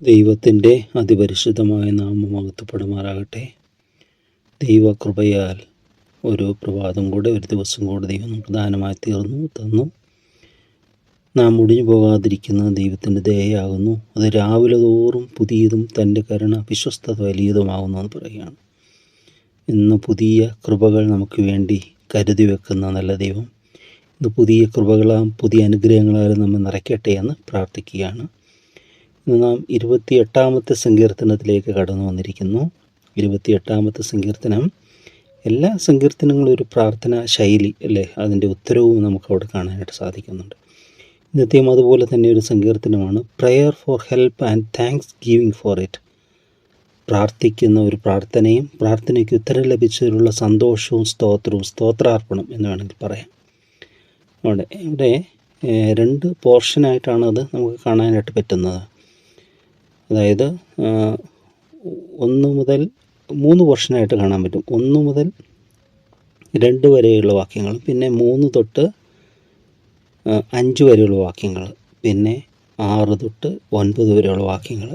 ദൈവത്തിൻ്റെ അതിപരിശുദ്ധമായ നാമം മഹത്വപ്പെടുമാറാകട്ടെ. ദൈവകൃപയാൽ ഒരു പ്രഭാതം കൂടെ, ഒരു ദിവസം കൂടെ ദൈവം പ്രധാനമായി തന്നു. നാം മുടിഞ്ഞു പോകാതിരിക്കുന്നത് ദൈവത്തിൻ്റെ ദയയാകുന്നു. അത് രാവിലെ തോറും പുതിയതും തൻ്റെ കരുണ വിശ്വസ്തത വലിയതുമാകുന്നു എന്ന് പറയുകയാണ്. ഇന്ന് പുതിയ കൃപകൾ നമുക്ക് വേണ്ടി കരുതി വെക്കുന്ന നല്ല ദൈവം ഇന്ന് പുതിയ കൃപകളാം പുതിയ അനുഗ്രഹങ്ങളാലും നമ്മെ നിറയ്ക്കട്ടെ എന്ന് പ്രാർത്ഥിക്കുകയാണ്. ഇന്ന് നാം 28-ാമത്തെ സങ്കീർത്തനത്തിലേക്ക് കടന്നു വന്നിരിക്കുന്നു. 28-ാമത്തെ സങ്കീർത്തനം, എല്ലാ സങ്കീർത്തനങ്ങളും ഒരു പ്രാർത്ഥനാ ശൈലി അല്ലേ, അതിൻ്റെ ഉത്തരവും നമുക്ക് അവിടെ കാണാനായിട്ട് സാധിക്കുന്നുണ്ട്. ഇന്നത്തെയും അതുപോലെ തന്നെ ഒരു സങ്കീർത്തനമാണ് prayer for help and thanksgiving for it. പ്രാർത്ഥിക്കുന്ന ഒരു പ്രാർത്ഥനയും പ്രാർത്ഥനയ്ക്ക് ഉത്തരം ലഭിച്ചതിലുള്ള സന്തോഷവും സ്തോത്രാർപ്പണം എന്ന് വേണമെങ്കിൽ പറയാം. ഇവിടെ 2 പോർഷനായിട്ടാണ് അത് നമുക്ക് കാണാനായിട്ട് പറ്റുന്നത്. അതായത് 1 മുതൽ 3 പോർഷനായിട്ട് കാണാൻ പറ്റും. 1 മുതൽ 2 വരെയുള്ള വാക്യങ്ങൾ, പിന്നെ 3 തൊട്ട് 5 വരെയുള്ള വാക്യങ്ങൾ, പിന്നെ 6 തൊട്ട് 9 വരെയുള്ള വാക്യങ്ങൾ.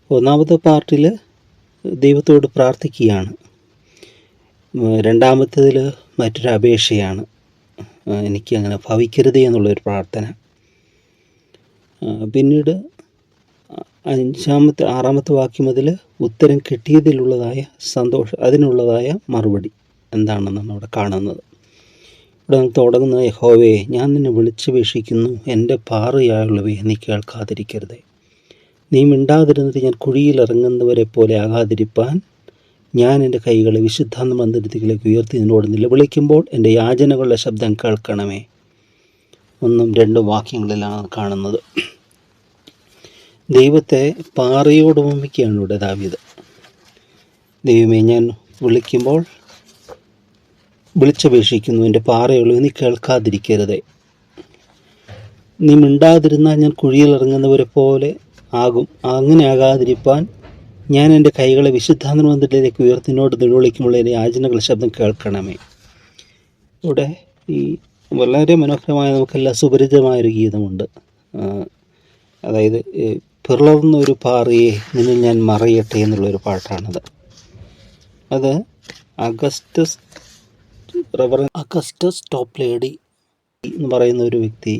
1ാമത്തെ പാർട്ടിൽ ദൈവത്തോട് പ്രാർത്ഥിക്കുകയാണ്. 2ാമത്തേതിൽ മറ്റൊരു അപേക്ഷയാണ്, എനിക്ക് അങ്ങനെ ഭവിക്കരുതേ എന്നുള്ളൊരു പ്രാർത്ഥന. പിന്നീട് 6ാമത്തെ വാക്യം മുതൽ ഉത്തരം കിട്ടിയതിലുള്ളതായ സന്തോഷം, അതിനുള്ളതായ മറുപടി എന്താണെന്നാണ് അവിടെ കാണുന്നത്. ഇവിടെ തുടങ്ങുന്നത്, യഹോവേ, ഞാൻ നിന്നെ വിളിച്ചപേക്ഷിക്കുന്നു, എൻ്റെ പാറയായുള്ളവയെ നീ കേൾക്കാതിരിക്കരുതേ. നീ മിണ്ടാതിരുന്നിട്ട് ഞാൻ കുഴിയിൽ ഇറങ്ങുന്നവരെ പോലെ ആകാതിരിപ്പാൻ ഞാൻ എൻ്റെ കൈകളെ വിശുദ്ധ മന്ദിരത്തിലേക്ക് ഉയർത്തി നിന്നോട് നിലവിളിക്കുമ്പോൾ എൻ്റെ യാചനകളുടെ ശബ്ദം കേൾക്കണമേ. 1ഉം 2ഉം വാക്യങ്ങളിലാണ് കാണുന്നത്. ദൈവത്തെ പാറയോട് ഉപമിക്കുകയാണ് ഇവിടെ ദാവീദ്. ദൈവമേ, ഞാൻ വിളിച്ചപേക്ഷിക്കുന്നു, എൻ്റെ പാറയുള്ളൂ, നീ കേൾക്കാതിരിക്കരുതേ. നീ മിണ്ടാതിരുന്നാൽ ഞാൻ കുഴിയിൽ ഇറങ്ങുന്നവരെ പോലെ ആകും. അങ്ങനെ ആകാതിരിപ്പാൻ ഞാൻ എൻ്റെ കൈകളെ വിശുദ്ധാന്തമന്ദിരത്തിലേക്ക് ഉയർത്തിനോട് നിലവിളിക്കുമ്പോൾ എൻ്റെ യാചനകളുടെ ശബ്ദം കേൾക്കണമേ. ഇവിടെ ഈ വളരെ മനോഹരമായ, നമുക്കെല്ലാം സുപരിചിതമായൊരു ഗീതമുണ്ട്. അതായത് പിളർന്ന ഒരു പാറയെ നിന്നിൽ ഞാൻ മറയട്ടെ എന്നുള്ളൊരു പാട്ടാണത്. അത് അഗസ്റ്റസ് ടോപ്ലേഡി എന്ന് പറയുന്ന ഒരു വ്യക്തി,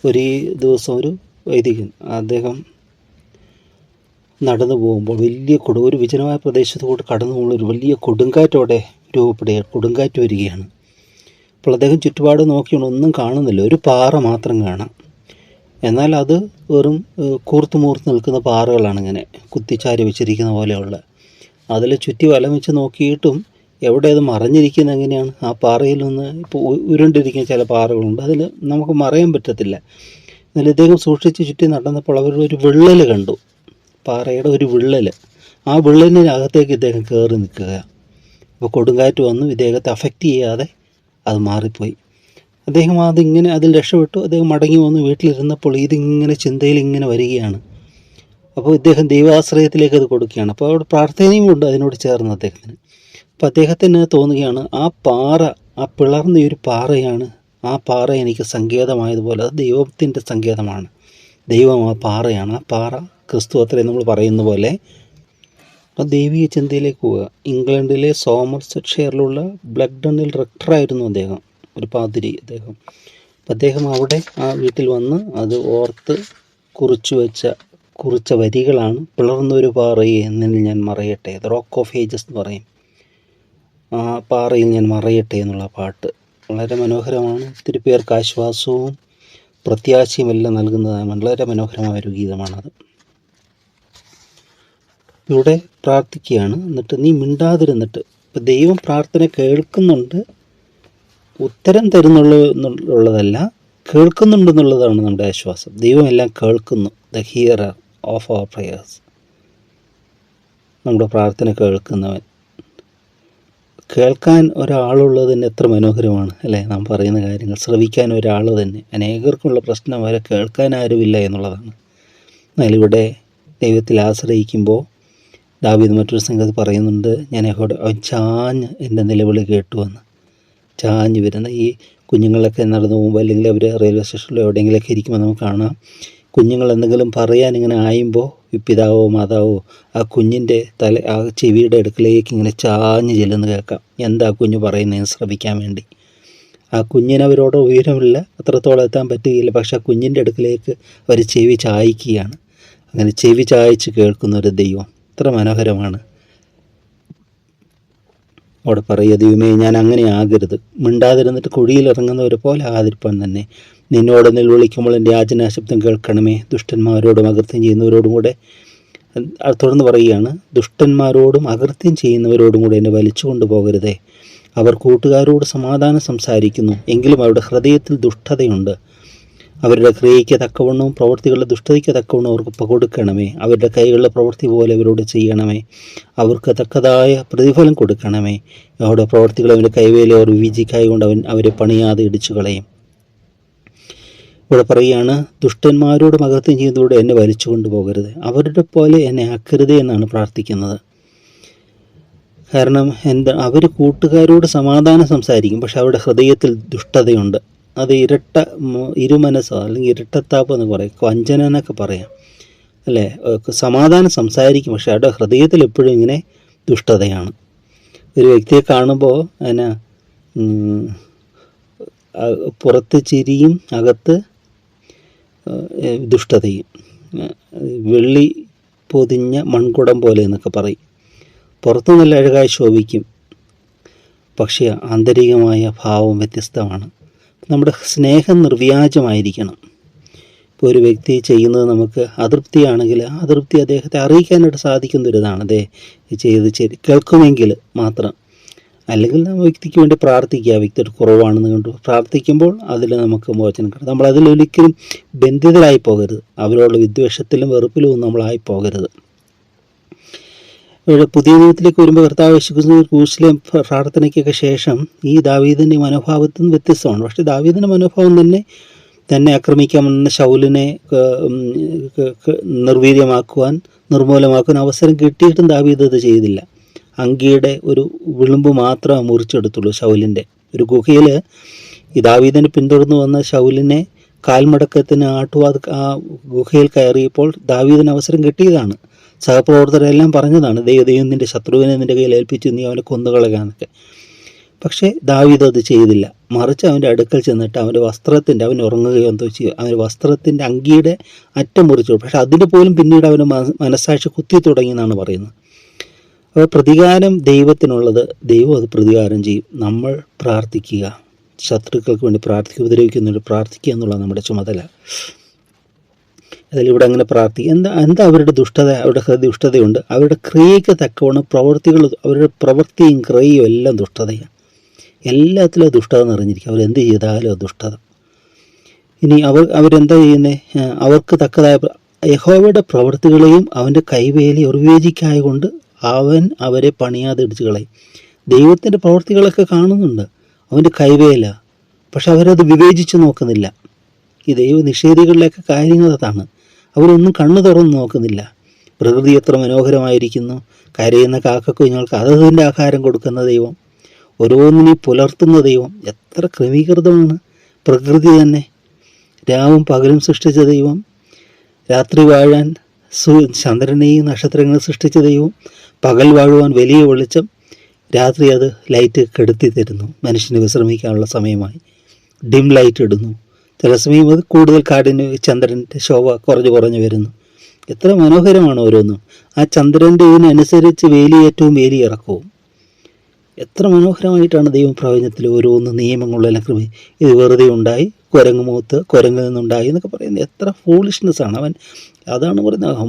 ഒരു ദിവസം ഒരു വൈദികൻ, അദ്ദേഹം നടന്നു പോകുമ്പോൾ ഒരു വിജനമായ പ്രദേശത്തുകൂടെ കടന്നു പോകുമ്പോൾ ഒരു വലിയ കൊടുങ്കാറ്റോടെ കൊടുങ്കാറ്റ് വരികയാണ്. അപ്പോൾ അദ്ദേഹം ചുറ്റുപാട് നോക്കിയാണ്, ഒന്നും കാണുന്നില്ല, ഒരു പാറ മാത്രം കാണാം. എന്നാൽ അത് വെറും കൂർത്ത് നിൽക്കുന്ന പാറകളാണ്, ഇങ്ങനെ കുത്തിച്ചാരി വെച്ചിരിക്കുന്ന പോലെയുള്ള. അതിൽ ചുറ്റി വലം വെച്ച് നോക്കിയിട്ടും എവിടെ അത് മറഞ്ഞിരിക്കുന്നത് എങ്ങനെയാണ്? ആ പാറയിൽ നിന്ന് ഇപ്പോൾ ഉരുണ്ടിരിക്കുന്ന ചില പാറകളുണ്ട്, അതിൽ നമുക്ക് മറയാൻ പറ്റത്തില്ല. എന്നാൽ ഇദ്ദേഹം സൂക്ഷിച്ച് ചുറ്റി നടന്നപ്പോൾ അവരുടെ ഒരു വിള്ളൽ കണ്ടു, പാറയുടെ ഒരു വിള്ളൽ. ആ വിള്ളലിനകത്തേക്ക് ഇദ്ദേഹം കയറി നിൽക്കുക. അപ്പോൾ കൊടുങ്കാറ്റ് വന്നു, ഇദ്ദേഹത്തെ അഫക്റ്റ് ചെയ്യാതെ അത് മാറിപ്പോയി. അദ്ദേഹം അതിൽ രക്ഷപ്പെട്ടു. അദ്ദേഹം മടങ്ങി വന്ന് വീട്ടിലിരുന്നപ്പോൾ ഇതിങ്ങനെ ചിന്തയിൽ ഇങ്ങനെ വരികയാണ്. അപ്പോൾ ഇദ്ദേഹം ദൈവാശ്രയത്തിലേക്ക് അത് കൊടുക്കുകയാണ്. അപ്പോൾ അവിടെ പ്രാർത്ഥനയും ഉണ്ട് അതിനോട് ചേർന്ന് അദ്ദേഹത്തിന്. അപ്പോൾ അദ്ദേഹത്തിന് തോന്നുകയാണ്, ആ പിളർന്ന ഒരു പാറയാണ്, ആ പാറ എനിക്ക് സങ്കേതമായതുപോലെ അത് ദൈവത്തിൻ്റെ സങ്കേതമാണ്. ദൈവം ആ പാറയാണ്. ആ പാറ ക്രിസ്തു അത്രേ നമ്മൾ പറയുന്ന പോലെ. ആ ദൈവീയ ചിന്തയിലേക്ക് പോവുക. ഇംഗ്ലണ്ടിലെ സോമർസെറ്റ്ഷെയറിലുള്ള ബ്ലഗ്ഡണിൽ റെക്ടറായിരുന്നു അദ്ദേഹം, ഒരു പാതിരി അദ്ദേഹം. അപ്പം അദ്ദേഹം അവിടെ ആ വീട്ടിൽ വന്ന് അത് ഓർത്ത് കുറിച്ച വരികളാണ് പിളർന്നൊരു പാറയെ എന്നിൽ ഞാൻ മറയട്ടെ. റോക്ക് ഓഫ് ഏജസ് എന്ന് പറയും. ആ പാറയിൽ ഞാൻ മറയട്ടെ എന്നുള്ള പാട്ട് വളരെ മനോഹരമാണ്. ഒത്തിരി പേർക്ക് ആശ്വാസവും പ്രത്യാശയും എല്ലാം നൽകുന്നതാണ്. വളരെ മനോഹരമായൊരു ഗീതമാണത്. ഇവിടെ പ്രാർത്ഥിക്കുകയാണ്, എന്നിട്ട് നീ മിണ്ടാതിരുന്നിട്ട്. ഇപ്പം ദൈവം പ്രാർത്ഥന കേൾക്കുന്നുണ്ട്, ഉത്തരം തരുന്നുള്ളതല്ല, കേൾക്കുന്നുണ്ടെന്നുള്ളതാണ് നമ്മുടെ ആശ്വാസം. ദൈവം എല്ലാം കേൾക്കുന്നു. The hearer of our prayers. നമ്മുടെ പ്രാർത്ഥന കേൾക്കുന്നവൻ. കേൾക്കാൻ ഒരാളുള്ളത് തന്നെ എത്ര മനോഹരമാണ് അല്ലേ? നാം പറയുന്ന കാര്യങ്ങൾ ശ്രവിക്കാൻ ഒരാൾ തന്നെ. അനേകർക്കുള്ള പ്രശ്നം വരെ കേൾക്കാൻ ആരുമില്ല എന്നുള്ളതാണ്. എന്നാൽ ഇവിടെ ദൈവത്തിൽ ആശ്രയിക്കുമ്പോൾ ദാവീദ് മറ്റൊരു സംഗതി പറയുന്നുണ്ട്, ഞാൻ ചാഞ്ഞ് എൻ്റെ നിലവിളി കേട്ടുവെന്ന്. ചാഞ്ഞ് വരുന്ന ഈ കുഞ്ഞുങ്ങളൊക്കെ നടന്നു പോകുമ്പോൾ, അല്ലെങ്കിൽ അവർ റെയിൽവേ സ്റ്റേഷനിലോ എവിടെയെങ്കിലൊക്കെ ഇരിക്കുമ്പോൾ നമുക്ക് കാണാം കുഞ്ഞുങ്ങൾ എന്തെങ്കിലും പറയാൻ ഇങ്ങനെ ആയുമ്പോൾ ഈ പിതാവോ മാതാവോ ആ കുഞ്ഞിൻ്റെ ആ ചെവിയുടെ അടുക്കലേക്ക് ഇങ്ങനെ ചാഞ്ഞ് ചെല്ലുന്ന കേൾക്കാം. എന്താ കുഞ്ഞ് പറയുന്നതെന്ന് ശ്രമിക്കാൻ വേണ്ടി. ആ കുഞ്ഞിനവരോട് ഉയരമില്ല, അത്രത്തോളം എത്താൻ പറ്റുകയില്ല. പക്ഷെ ആ കുഞ്ഞിൻ്റെ അടുക്കിലേക്ക് അവർ ചെവി ചായ്ക്കുകയാണ്. അങ്ങനെ ചെവി ചായ്ച്ച് കേൾക്കുന്ന ഒരു ദൈവം എത്ര മനോഹരമാണ്. അവിടെ പറയുക, ദൈവമേ ഞാൻ അങ്ങനെ ആകരുത്, മിണ്ടാതിരുന്നിട്ട് കുഴിയിലിറങ്ങുന്നവരെ പോലെ ആതിരിപ്പാൻ തന്നെ. നിന്നോട് നിലവിളിക്കുമ്പോൾ എൻ്റെ യാചനാശബ്ദം കേൾക്കണമേ. ദുഷ്ടന്മാരോടും അകൃത്യം ചെയ്യുന്നവരോടും കൂടെ തുടർന്ന് പറയുകയാണ്, ദുഷ്ടന്മാരോടും അകൃത്യം ചെയ്യുന്നവരോടും കൂടെ എന്നെ വലിച്ചു കൊണ്ടുപോകരുതേ. അവർ കൂട്ടുകാരോട് സമാധാനം സംസാരിക്കുന്നു, എങ്കിലും അവരുടെ ഹൃദയത്തിൽ ദുഷ്ടതയുണ്ട്. അവരുടെ ക്രിയയ്ക്ക് തക്കവണ്ണവും പ്രവൃത്തികളുടെ ദുഷ്ടതയ്ക്ക് തക്കവണ്ണം അവർക്ക് കൊടുക്കണമേ. അവരുടെ കൈകളുടെ പ്രവൃത്തി പോലെ അവരോട് ചെയ്യണമേ. അവർക്ക് തക്കതായ പ്രതിഫലം കൊടുക്കണമേ. അവരുടെ പ്രവൃത്തികൾ അവൻ്റെ കൈവേല അവർ വിവേചിക്കായകൊണ്ട് അവരെ പണിയാതെ ഇടിച്ചു കളയും. ഇവിടെ പറയുകയാണ്, ദുഷ്ടന്മാരോടും അകൃത്യം ചെയ്യുന്നതോടെ എന്നെ വലിച്ചു കൊണ്ടുപോകരുത്, അവരുടെ പോലെ എന്നെ ആക്കരുത് എന്നാണ് പ്രാർത്ഥിക്കുന്നത്. കാരണം എന്താ, അവർ കൂട്ടുകാരോട് സമാധാനം സംസാരിക്കും, പക്ഷെ അവരുടെ ഹൃദയത്തിൽ ദുഷ്ടതയുണ്ട്. അത് ഇരുമനസ്സോ അല്ലെങ്കിൽ ഇരട്ടത്താപ്പ് എന്ന് പറയും, വഞ്ചന എന്നൊക്കെ പറയാം അല്ലേ. സമാധാനം സംസാരിക്കും, പക്ഷെ അവരുടെ ഹൃദയത്തിൽ എപ്പോഴും ഇങ്ങനെ ദുഷ്ടതയാണ്. ഒരു വ്യക്തിയെ കാണുമ്പോൾ അതിന് പുറത്ത് ചിരിയും അകത്ത് ദുഷ്ടതയും, വെള്ളി പൊതിഞ്ഞ മൺകുടം പോലെ എന്നൊക്കെ പറയും. പുറത്ത് നല്ല അഴകായി ശോഭിക്കും, പക്ഷേ ആന്തരികമായ ഭാവം വ്യത്യസ്തമാണ്. നമ്മുടെ സ്നേഹം നിർവ്യാജമായിരിക്കണം. ഇപ്പോൾ ഒരു വ്യക്തി ചെയ്യുന്നത് നമുക്ക് അതൃപ്തിയാണെങ്കിൽ ആ അതൃപ്തി അദ്ദേഹത്തെ അറിയിക്കാനായിട്ട് സാധിക്കുന്നൊരിതാണ്. അതേ ചെയ്ത് കേൾക്കുമെങ്കിൽ മാത്രം. അല്ലെങ്കിൽ ആ വ്യക്തിക്ക് വേണ്ടി പ്രാർത്ഥിക്കുക. ആ വ്യക്തിയുടെ കുറവാണെന്ന് കണ്ടു പ്രാർത്ഥിക്കുമ്പോൾ അതിൽ നമുക്ക് മോചനം കിട്ടും. നമ്മൾ അതിലൊരിക്കലും ബന്ധിതരായി പോകരുത്. അവരോടുള്ള വിദ്വേഷത്തിലും വെറുപ്പിലും ഒന്നും നമ്മളായി പോകരുത്. ഇവിടെ പുതിയ നിയമത്തിലേക്ക് വരുമ്പോൾ കർത്താവ് യേശുക്രിസ്തു ക്രൂശിലെ പ്രാർത്ഥനയ്ക്കൊക്കെ ശേഷം ഈ ദാവീദിൻ്റെ മനോഭാവത്തിൽ നിന്ന് വ്യത്യസ്തമാണ്. പക്ഷേ ദാവീദിൻ്റെ മനോഭാവം തന്നെ ആക്രമിക്കാമെന്ന ശൗലിനെ നിർവീര്യമാക്കുവാൻ നിർമൂലമാക്കുവാൻ അവസരം കിട്ടിയിട്ടും ദാവീദ് അത് ചെയ്തില്ല. അങ്കിയുടെ ഒരു വിളുമ്പ് മാത്രമേ മുറിച്ചെടുത്തുള്ളൂ ശൗലിൻ്റെ. ഒരു ഗുഹയിൽ ഈ ദാവീദിനെ പിന്തുടർന്ന് വന്ന ശൗലിനെ കാൽമടക്കത്തിന് ആ ഗുഹയിൽ കയറിയപ്പോൾ ദാവീദിന് അവസരം കിട്ടിയതാണ്. സഹപ്രവർത്തകരെല്ലാം പറഞ്ഞതാണ്, ദൈവം നിൻ്റെ ശത്രുവിനെ നിൻ്റെ കയ്യിൽ ഏൽപ്പിച്ചു, നീ അവനെ കൊന്നുകളയാന്നൊക്കെ. പക്ഷേ ദാവീദ് അത് ചെയ്തില്ല. മറിച്ച് അവൻ്റെ അടുക്കൽ ചെന്നിട്ട് അവൻ ഉറങ്ങുകയോ എന്തോ ചെയ്യുക, അവൻ്റെ വസ്ത്രത്തിൻ്റെ അങ്കിയുടെ അറ്റം മുറിച്ചു. പക്ഷെ അതിന് പോലും പിന്നീട് അവന് മനസ്സാക്ഷി കുത്തി തുടങ്ങി എന്നാണ് പറയുന്നത്. അപ്പോൾ പ്രതികാരം ദൈവത്തിനുള്ളത്, ദൈവം അത് പ്രതികാരം ചെയ്യും. നമ്മൾ പ്രാർത്ഥിക്കുക, ശത്രുക്കൾക്ക് വേണ്ടി പ്രാർത്ഥിക്കുക, ഉപദ്രവിക്കുന്നതിന് പ്രാർത്ഥിക്കുക എന്നുള്ളത് നമ്മുടെ ചുമതല. അതിലിവിടെ അങ്ങനെ പ്രാർത്ഥിക്കുക. എന്താ അവരുടെ ദുഷ്ടതയുണ്ട്. അവരുടെ ക്രിയയ്ക്ക് തക്കവണ്ണം അവരുടെ പ്രവൃത്തിയും ക്രിയയും എല്ലാം ദുഷ്ടതയാണ്. എല്ലാത്തിലും ദുഷ്ടത നിറഞ്ഞിരിക്കും. അവരെന്ത് ചെയ്താലും അത് ദുഷ്ടത. ഇനി അവരെന്താ ചെയ്യുന്നത്? അവർക്ക് തക്കതായ യഹോവയുടെ പ്രവൃത്തികളെയും അവൻ്റെ കൈവേലയും വിവേചിക്കായകൊണ്ട് അവൻ അവരെ പണിയാതെ ഇടിച്ചു കളയും. ദൈവത്തിൻ്റെ പ്രവൃത്തികളൊക്കെ കാണുന്നുണ്ട്, അവൻ്റെ കൈവേല, പക്ഷെ അവരത് വിവേചിച്ച് നോക്കുന്നില്ല. ഈ ദൈവ നിഷേധികളിലൊക്കെ കാര്യങ്ങൾ അതാണ്. അവരൊന്നും കണ്ണു തുറന്ന് നോക്കുന്നില്ല. പ്രകൃതി എത്ര മനോഹരമായിരിക്കുന്നു. കരയുന്ന കാക്കക്കുഞ്ഞുങ്ങൾക്ക് അതതിൻ്റെ ആഹാരം കൊടുക്കുന്ന ദൈവം, ഓരോന്നിനെയും പുലർത്തുന്ന ദൈവം. എത്ര ക്രമീകൃതമാണ് പ്രകൃതി തന്നെ. രാവും പകലും സൃഷ്ടിച്ച ദൈവം, രാത്രി വാഴാൻ ചന്ദ്രനെയും നക്ഷത്രങ്ങളെ സൃഷ്ടിച്ച ദൈവം, പകൽ വാഴുവാൻ വലിയ വെളിച്ചം, രാത്രി അത് ലൈറ്റ് കെടുത്തി തരുന്നു. മനുഷ്യന് വിശ്രമിക്കാനുള്ള സമയമായി ഡിം ലൈറ്റ് ഇടുന്നു. ചില സമയം അത് കൂടുതൽ ചന്ദ്രൻ്റെ ശോഭ കുറഞ്ഞു വരുന്നു. എത്ര മനോഹരമാണ് ഓരോന്നും. ആ ചന്ദ്രൻ്റെ ഇതിനനുസരിച്ച് വേലിയേറ്റവും വേലിയിറക്കവും. എത്ര മനോഹരമായിട്ടാണ് ദൈവം പ്രപഞ്ചത്തിൽ ഓരോന്ന് നിയമങ്ങളെല്ലാം ഇത് വെറുതെ ഉണ്ടായി, കുരങ്ങിൽ നിന്നുണ്ടായി എന്നൊക്കെ പറയുന്നത് എത്ര ഫൂളിഷ്നെസ്സാണ്. അവൻ അതാണ് പറയുന്നത്,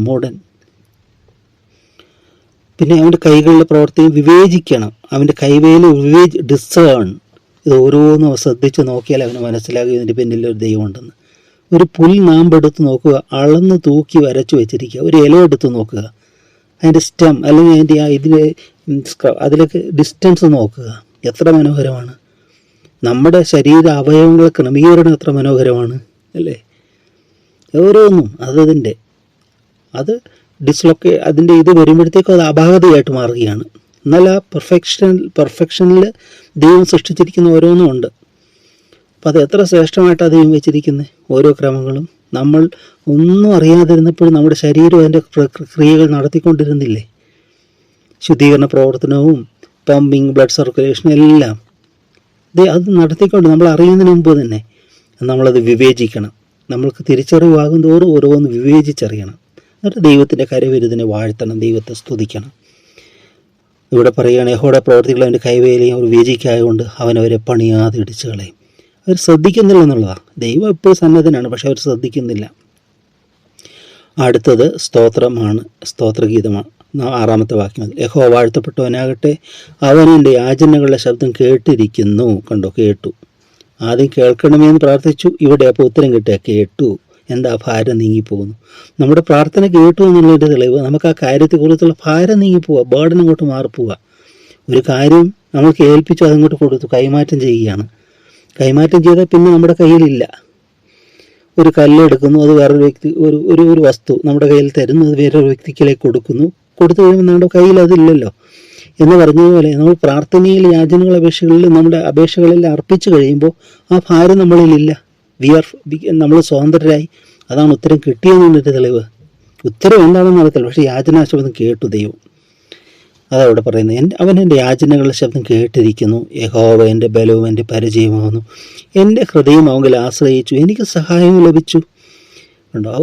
മൂടൻ. പിന്നെ അവൻ്റെ കൈകളിലെ പ്രവർത്തിയും വിവേചിക്കണം. അവൻ്റെ കൈവേല ഡിസേൺ. ഇത് ഓരോന്നും ശ്രദ്ധിച്ച് നോക്കിയാൽ അവന് മനസ്സിലാകും ഇതിൻ്റെ പിന്നിൽ ഒരു ദൈവമുണ്ടെന്ന്. ഒരു നാമ്പെടുത്ത് നോക്കുക, അളന്ന് തൂക്കി വരച്ചു വെച്ചിരിക്കുക. ഒരു ഇല എടുത്ത് നോക്കുക, അതിൻ്റെ സ്റ്റെം അല്ലെങ്കിൽ അതിലേക്ക് ഡിസ്റ്റൻസ് നോക്കുക. എത്ര മനോഹരമാണ്. നമ്മുടെ ശരീര അവയവങ്ങളെ ക്രമീകരണം എത്ര മനോഹരമാണ് അല്ലേ. ഓരോന്നും അത് അതിൻ്റെ ഇത് വരുമ്പോഴത്തേക്കും അത് അപാകതയായിട്ട് മാറുകയാണ്. എന്നാൽ ആ പെർഫെക്ഷനിൽ ദൈവം സൃഷ്ടിച്ചിരിക്കുന്ന ഓരോന്നും ഉണ്ട്. അപ്പോൾ അത് എത്ര ശ്രേഷ്ഠമായിട്ടാണ് ദൈവം വെച്ചിരിക്കുന്നത്. ഓരോ ക്രമങ്ങളും നമ്മൾ ഒന്നും അറിയാതിരുന്നപ്പോഴും നമ്മുടെ ശരീരം അതിൻ്റെ ക്രിയകൾ നടത്തിക്കൊണ്ടിരുന്നില്ലേ? ശുദ്ധീകരണ പ്രവർത്തനവും പമ്പിങ്, ബ്ലഡ് സർക്കുലേഷൻ എല്ലാം അത് നടത്തിക്കൊണ്ട് നമ്മൾ അറിയുന്നതിന് മുമ്പ് തന്നെ നമ്മളത് വിവേചിക്കണം. നമ്മൾക്ക് തിരിച്ചറിവാകും തോറും ഓരോന്ന് വിവേചിച്ചറിയണം. എന്നിട്ട് ദൈവത്തിൻ്റെ കരവിരുതിനെ വാഴ്ത്തണം, ദൈവത്തെ സ്തുതിക്കണം. ഇവിടെ പറയുകയാണ്, യഹോവയുടെ പ്രവർത്തികൾ അവൻ്റെ കൈവേലയും അവർ വിവേചിക്കായതുകൊണ്ട് അവനവരെ പണിയാതെ ഇടിച്ചു കളയും. അവർ ശ്രദ്ധിക്കുന്നില്ല എന്നുള്ളതാണ്. ദൈവം എപ്പോഴും സന്നദ്ധനാണ്, പക്ഷെ അവർ ശ്രദ്ധിക്കുന്നില്ല. അടുത്തത് സ്തോത്രമാണ്, സ്തോത്രഗീതമാണ്. 6-ാമത്തെ വാക്യം, യഹോവ വാഴ്ത്തപ്പെട്ടവനാകട്ടെ, അവൻ എൻ്റെ യാചനകളുടെ ശബ്ദം കേട്ടിരിക്കുന്നു. കണ്ടോ, കേട്ടു. ആദ്യം കേൾക്കണമേ എന്ന് പ്രാർത്ഥിച്ചു, ഇവിടെ അപ്പോൾ ഉത്തരം കിട്ടുക, കേട്ടു. എന്താ? ഭാരം നീങ്ങിപ്പോകുന്നു. നമ്മുടെ പ്രാർത്ഥന കേട്ടു എന്നുള്ളതിൻ്റെ തെളിവ് നമുക്ക് ആ കാര്യത്തെക്കുറിച്ചുള്ള ഭാരം നീങ്ങിപ്പോവുക, ബേർഡൻ അങ്ങോട്ട് മാറിപ്പോവുക. ഒരു കാര്യം നമ്മൾക്ക് ഏൽപ്പിച്ചു, അതങ്ങോട്ട് കൊടുത്തു, കൈമാറ്റം ചെയ്യുകയാണ്. കൈമാറ്റം ചെയ്താൽ പിന്നെ നമ്മുടെ കയ്യിലില്ല. ഒരു കല്ലെടുക്കുന്നു, അത് വേറൊരു വ്യക്തി, ഒരു വസ്തു നമ്മുടെ കയ്യിൽ തരുന്നു, അത് വേറൊരു വ്യക്തിക്കിലേക്ക് കൊടുക്കുന്നു. കൊടുത്തു കഴിയുമ്പോൾ നമ്മുടെ കയ്യിൽ അതില്ലല്ലോ എന്ന് പറഞ്ഞതുപോലെ നമ്മൾ പ്രാർത്ഥനയിൽ, യാചനകൾ, അപേക്ഷകളിൽ, നമ്മുടെ അപേക്ഷകളിൽ അർപ്പിച്ചു കഴിയുമ്പോൾ ആ ഭാരം നമ്മളിലില്ല. നമ്മൾ സ്വതന്ത്രരായി. അതാണ് ഉത്തരം കിട്ടിയതിൻ്റെ തെളിവ്. ഉത്തരം എന്താണെന്ന് അറിയത്തില്ല, പക്ഷേ യാചനാശബ്ദം കേട്ടു ദൈവം. അതവിടെ പറയുന്നത്, അവൻ എൻ്റെ യാചനകളുടെ ശബ്ദം കേട്ടിരിക്കുന്നു. യഹോവ എൻ്റെ ബലവും എൻ്റെ പരിചയമാകുന്നു. എൻ്റെ ഹൃദയം അവങ്കിൽ ആശ്രയിച്ചു, എനിക്ക് സഹായം ലഭിച്ചു. കണ്ടോ, ആ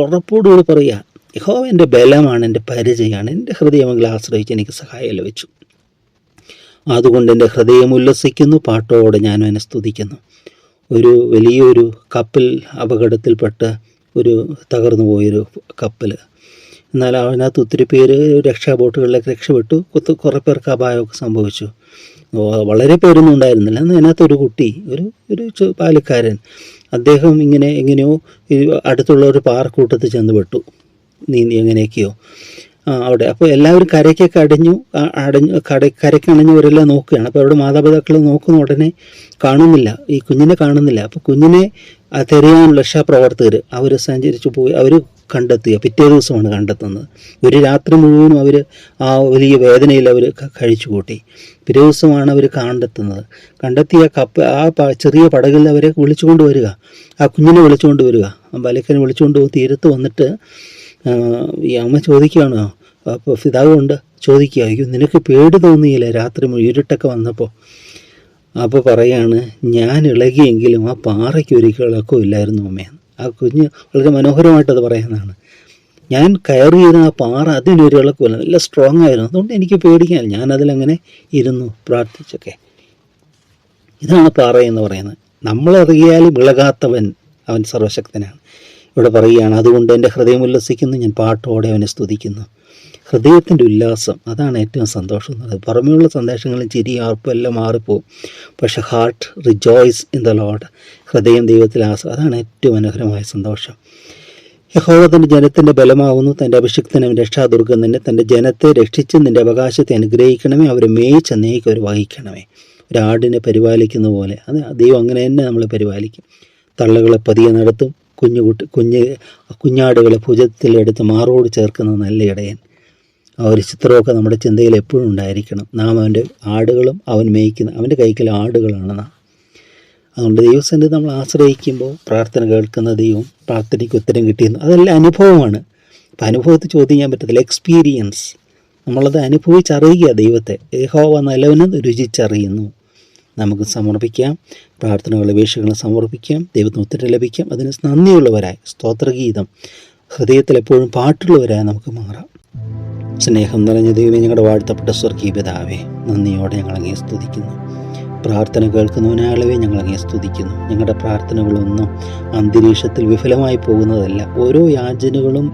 ഉറപ്പോടുകൂടി പറയുക, യഹോവ എൻ്റെ ബലമാണ്, എൻ്റെ പരിചയമാണ്, എൻ്റെ ഹൃദയം അവങ്കിൽ ആശ്രയിച്ചു, എനിക്ക് സഹായം ലഭിച്ചു. അതുകൊണ്ട് എൻ്റെ ഹൃദയം ഉല്ലസിക്കുന്നു, പാട്ടോടെ ഞാനും എന്നെ സ്തുതിക്കുന്നു. വലിയൊരു കപ്പൽ അപകടത്തിൽപ്പെട്ട് തകർന്നു പോയൊരു കപ്പൽ. എന്നാൽ അതിനകത്ത് ഒത്തിരി പേര് രക്ഷാബോട്ടുകളിലേക്ക് രക്ഷപ്പെട്ടു. കുറേ പേർക്ക് അപായമൊക്കെ സംഭവിച്ചു. വളരെ പേരൊന്നും ഉണ്ടായിരുന്നില്ല. എന്നാൽ അതിനകത്തൊരു കുട്ടി, ഒരു പാലക്കാരൻ, അദ്ദേഹം എങ്ങനെയോ അടുത്തുള്ള ഒരു പാറക്കൂട്ടത്തിൽ ചെന്ന് പെട്ടു, നീന്തി എങ്ങനെയൊക്കെയോ അവിടെ. അപ്പോൾ എല്ലാവരും കരയ്ക്കൊക്കെ കരയ്ക്കണഞ്ഞവരെല്ലാം നോക്കുകയാണ്. അപ്പോൾ അവിടെ മാതാപിതാക്കൾ നോക്കുന്ന ഉടനെ കാണുന്നില്ല, ഈ കുഞ്ഞിനെ കാണുന്നില്ല. അപ്പോൾ കുഞ്ഞിനെ തിരയാനുള്ള രക്ഷാപ്രവർത്തകർ അവർ സഞ്ചരിച്ചു പോയി, അവർ കണ്ടെത്തുക. പിറ്റേ ദിവസമാണ് കണ്ടെത്തുന്നത്. ഒരു രാത്രി മുഴുവനും അവർ ആ വലിയ വേദനയിൽ അവർ കഴിച്ചു കൂട്ടി. പിറ്റേ ദിവസമാണ് അവർ കണ്ടെത്തിയ ചെറിയ പടകിൽ അവരെ വിളിച്ചുകൊണ്ട് വരിക, ആ കുഞ്ഞിനെ വിളിച്ചുകൊണ്ട് വരിക, ബാലക്കനെ വിളിച്ചുകൊണ്ട് തീരത്ത് വന്നിട്ട് ഈ അമ്മ ചോദിക്കുകയാണ്, അപ്പോൾ പിതാവ് കൊണ്ട് ചോദിക്കുക, അയ്യോ നിനക്ക് പേടി തോന്നിയില്ല രാത്രി ഇരുട്ടൊക്കെ വന്നപ്പോൾ? അപ്പോൾ പറയാണ്, ഞാൻ ഇളകിയെങ്കിലും ആ പാറയ്ക്ക് ഒരിക്കലും ഇളക്കമില്ലായിരുന്നു അമ്മയെന്ന്. ആ കുഞ്ഞ് വളരെ മനോഹരമായിട്ടത് പറയുന്നതാണ്. ഞാൻ കയറി ചെയ്ത ആ പാറ അതിനൊരു ഇളക്കമില്ല, നല്ല സ്ട്രോങ് ആയിരുന്നു, അതുകൊണ്ട് എനിക്ക് പേടിക്കാൻ, ഞാനതിലങ്ങനെ ഇരുന്നു പ്രാർത്ഥിച്ചൊക്കെ. ഇതാണ് പാറ എന്ന് പറയുന്നത്. നമ്മളറിയാലും ഇളകാത്തവൻ അവൻ സർവശക്തനാണ്. ഇവിടെ പറയുകയാണ്, അതുകൊണ്ട് എൻ്റെ ഹൃദയം ഉല്ലസിക്കുന്നു, ഞാൻ പാട്ടോടെ അവനെ സ്തുതിക്കുന്നു. ഹൃദയത്തിൻ്റെ ഉല്ലാസം, അതാണ് ഏറ്റവും സന്തോഷം എന്നുള്ളത്. പുറമേയുള്ള സന്ദേശങ്ങളും ചിരി, ആർപ്പും എല്ലാം മാറിപ്പോവും, പക്ഷെ heart rejoice in the Lord, ഹൃദയം ദൈവത്തിൽ അതാണ് ഏറ്റവും മനോഹരമായ സന്തോഷം. യഹോവ തൻ്റെ ജനത്തിൻ്റെ ബലമാവുന്നു, തൻ്റെ അഭിഷിക്തനും രക്ഷാദുർഗം തന്നെ. തൻ്റെ ജനത്തെ രക്ഷിച്ച് നിൻ്റെ അവകാശത്തെ അനുഗ്രഹിക്കണമേ, അവരെ മേയിച്ചെന്നേക്ക് അവർ വഹിക്കണമേ. ഒരാടിനെ പരിപാലിക്കുന്ന പോലെ അത് ദൈവം അങ്ങനെ തന്നെ നമ്മളെ പരിപാലിക്കും. തള്ളകളെ പതിയെ നടത്തും, കുഞ്ഞാടുകളെ ഭുജത്തിലെടുത്ത് മാറോട് ചേർക്കുന്ന നല്ല ഇടയൻ. ആ ഒരു ചിത്രമൊക്കെ നമ്മുടെ ചിന്തയിൽ എപ്പോഴും ഉണ്ടായിരിക്കണം. നാം അവൻ്റെ ആടുകളും അവൻ മേയ്ക്കുന്ന അവൻ്റെ കൈക്കൽ ആടുകളാണ് നാം. അതുകൊണ്ട് ദൈവസന്നിധി നമ്മൾ ആശ്രയിക്കുമ്പോൾ പ്രാർത്ഥന കേൾക്കുന്ന ദൈവം, പ്രാർത്ഥനയ്ക്ക് ഉത്തരം കിട്ടിയെന്ന്, അതെല്ലാം അനുഭവമാണ്. അപ്പം അനുഭവത്തിൽ ചോദ്യം ചെയ്യാൻ പറ്റത്തില്ല, എക്സ്പീരിയൻസ്. നമ്മളത് അനുഭവിച്ചറിയുക ദൈവത്തെ. യഹോവ നല്ലവനെന്ന് രുചിച്ചറിയുന്നു. നമുക്ക് സമർപ്പിക്കാം, പ്രാർത്ഥനകൾ, അപേക്ഷകൾ സമർപ്പിക്കാം, ദൈവത്തിന് ഉത്തരം ലഭിക്കാം. അതിന് നന്ദിയുള്ളവരായി സ്തോത്രഗീതം ഹൃദയത്തിൽ എപ്പോഴും പാട്ടുള്ളവരായി നമുക്ക് മാറാം. സ്നേഹം നിറഞ്ഞ ദൈവമേ, ഞങ്ങളുടെ വാഴ്ത്തപ്പെട്ട സ്വർഗീയ പിതാവേ, നന്ദിയോടെ ഞങ്ങളങ്ങേ സ്തുതിക്കുന്നു. പ്രാർത്ഥന കേൾക്കുന്നവനാളവേ, ഞങ്ങളങ്ങേ സ്തുതിക്കുന്നു. ഞങ്ങളുടെ പ്രാർത്ഥനകളൊന്നും അന്തരീക്ഷത്തിൽ വിഫലമായി പോകുന്നതല്ല. ഓരോ യാചനകളും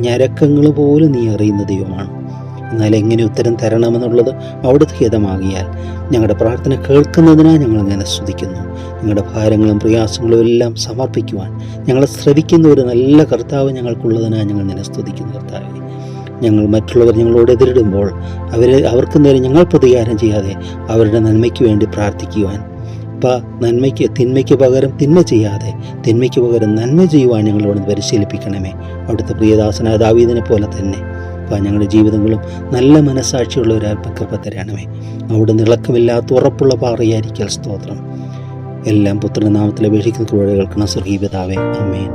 ഞരക്കങ്ങളും പോലും നീ അറിയുന്ന ദൈവമാണ്. എന്നാൽ എങ്ങനെ ഉത്തരം തരണമെന്നുള്ളത് അവിടുത്തെ ഹിതമാകിയാൽ ഞങ്ങളുടെ പ്രാർത്ഥന കേൾക്കുന്നതിനായി ഞങ്ങളങ്ങനെ സ്തുതിക്കുന്നു. ഞങ്ങളുടെ ഭാരങ്ങളും പ്രയാസങ്ങളും എല്ലാം സമർപ്പിക്കുവാൻ ഞങ്ങളെ ശ്രവിക്കുന്ന ഒരു നല്ല കർത്താവ് ഞങ്ങൾക്കുള്ളതിനായി ഞങ്ങൾ നിന്നെ സ്തുതിക്കുന്നു. കർത്താവേ, ഞങ്ങൾ മറ്റുള്ളവർ ഞങ്ങളോട് എതിരിടുമ്പോൾ അവർക്ക് നേരെ ഞങ്ങൾ പ്രതികാരം ചെയ്യാതെ അവരുടെ നന്മയ്ക്ക് വേണ്ടി പ്രാർത്ഥിക്കുവാൻ, തിന്മയ്ക്ക് പകരം തിന്മ ചെയ്യാതെ തിന്മയ്ക്ക് പകരം നന്മ ചെയ്യുവാൻ ഞങ്ങളോട് പരിശീലിപ്പിക്കണമേ. അവിടുത്തെ പ്രിയദാസനായ ദാവീദിനെ പോലെ തന്നെ ഞങ്ങളുടെ ജീവിതങ്ങളും നല്ല മനസ്സാക്ഷിയുള്ള ഒരു കൃപ തരണമേ. അവിടെ ഇളക്കമില്ലാത്ത ഉറപ്പുള്ള പാറയായിരിക്കൽ സ്തോത്രം. എല്ലാം പുത്രനാമത്തിൽ അപേക്ഷിക്കുന്ന കൃപ കേൾക്കണം സ്വർഗീയ പിതാവേ. ആമേൻ.